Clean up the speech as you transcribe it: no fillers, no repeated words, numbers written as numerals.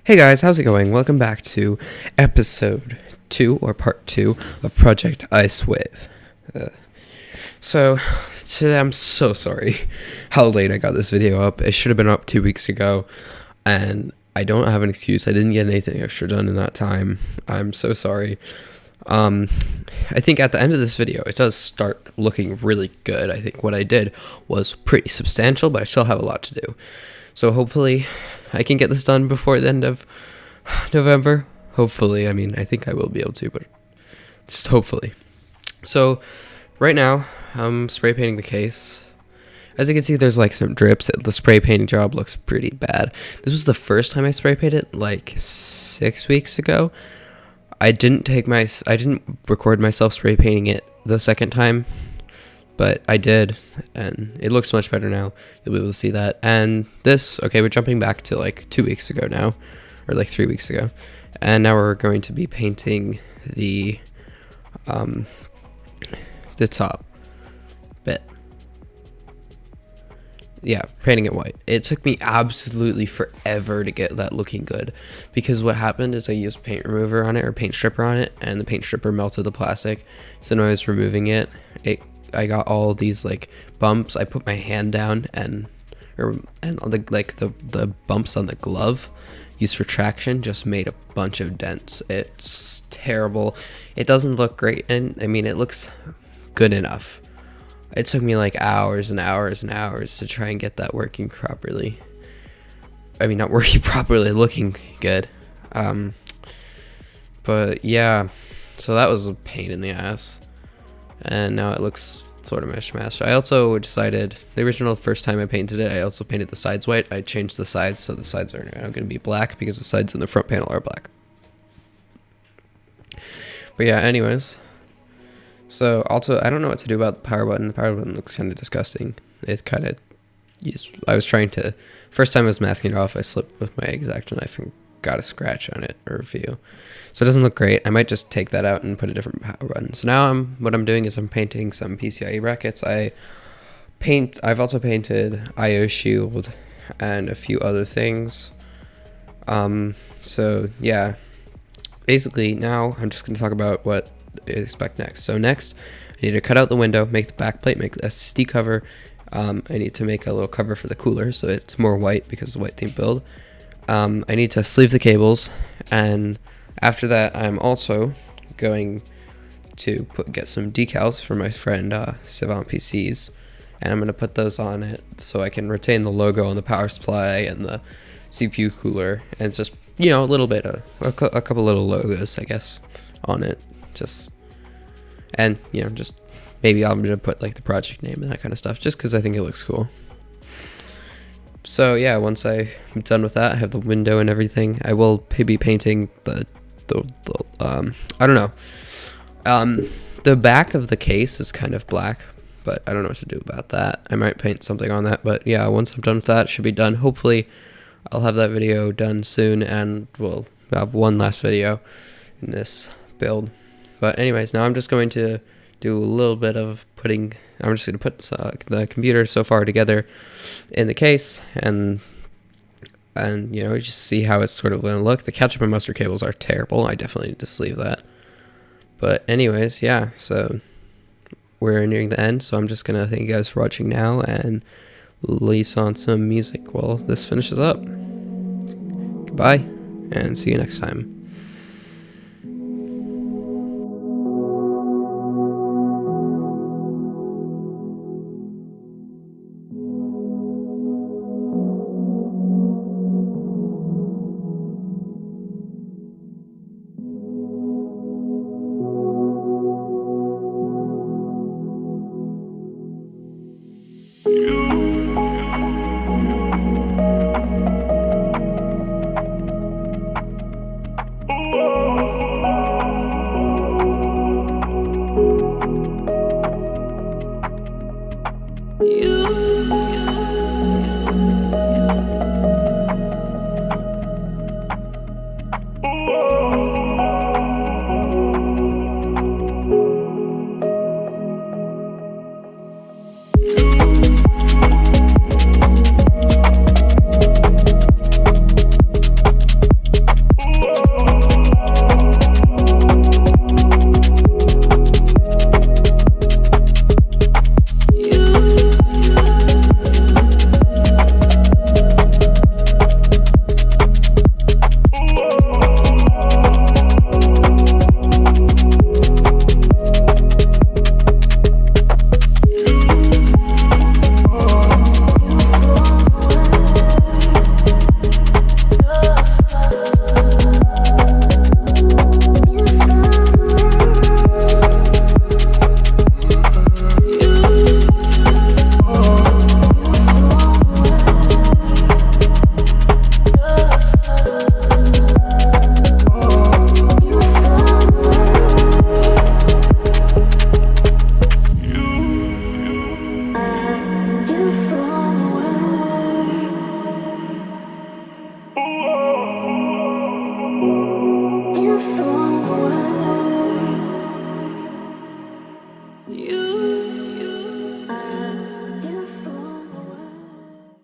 Hey guys, how's it going? Welcome back to episode 2 or part 2 of Project Ice Wave. So today I'm so sorry how late I got this video up. It should have been up 2 weeks ago and I don't have an excuse. I didn't get anything extra done in that time. I'm so sorry. I think at the end of this video it does start looking really good. I think what I did was pretty substantial, but I still have a lot to do. So hopefully I can get this done before the end of November. Hopefully, I mean, I think I will be able to, but just hopefully. So right now, I'm spray painting the case. As you can see, there's like some drips. The spray painting job looks pretty bad. This was the first time I spray painted like 6 weeks ago. I didn't record myself spray painting it the second time, but I did, and it looks much better now. You'll be able to see that. And this, okay, we're jumping back to like 2 weeks ago now, or like 3 weeks ago. And now we're going to be painting the top bit. Yeah, painting it white. It took me absolutely forever to get that looking good, because what happened is I used paint remover on it, or paint stripper on it, and the paint stripper melted the plastic. So when I was removing it, I got all these like bumps. I put my hand down and the bumps on the glove used for traction just made a bunch of dents. It's terrible. It doesn't look great, and I mean, it looks good enough. It took me like hours and hours and hours to try and get that working properly. I mean, not working properly, looking good. But yeah, so that was a pain in the ass. And now it looks sort of mishmash. I also decided, the original first time I painted it, I also painted the sides white. I changed the sides, so the sides are now going to be black because the sides in the front panel are black. But yeah, anyways. So also, I don't know what to do about the power button. The power button looks kind of disgusting. It kind of, I was trying to, first time I was masking it off, I slipped with my X-Acto knife and got a scratch on it, or a few. So it doesn't look great. I might just take that out and put a different power button. So now what I'm doing is I'm painting some PCIe brackets. I've also painted IO shield and a few other things. So yeah, basically now I'm just going to talk about what I expect next. So next, I need to cut out the window, make the back plate, make the SSD cover. I need to make a little cover for the cooler so it's more white because it's a white theme build. I need to sleeve the cables, and after that I'm also going to get some decals for my friend Savant PCs, and I'm going to put those on it so I can retain the logo on the power supply and the CPU cooler, and just, you know, a little bit of a couple little logos, I guess, on it. And you know, just maybe I'm going to put like the project name and that kind of stuff, just because I think it looks cool. So yeah, once I'm done with that, I have the window and everything. I will be painting the I don't know. The back of the case is kind of black, but I don't know what to do about that. I might paint something on that, but yeah, once I'm done with that, it should be done. Hopefully, I'll have that video done soon, and we'll have one last video in this build. But anyways, now I'm just going to do a little bit of putting. I'm just going to put the computer so far together in the case, and you know, just see how it's sort of going to look. The ketchup and mustard cables are terrible. I definitely need to sleeve that. But anyways, yeah, so we're nearing the end, so I'm just going to thank you guys for watching now and leave on some music while this finishes up. Goodbye, and see you next time. far away.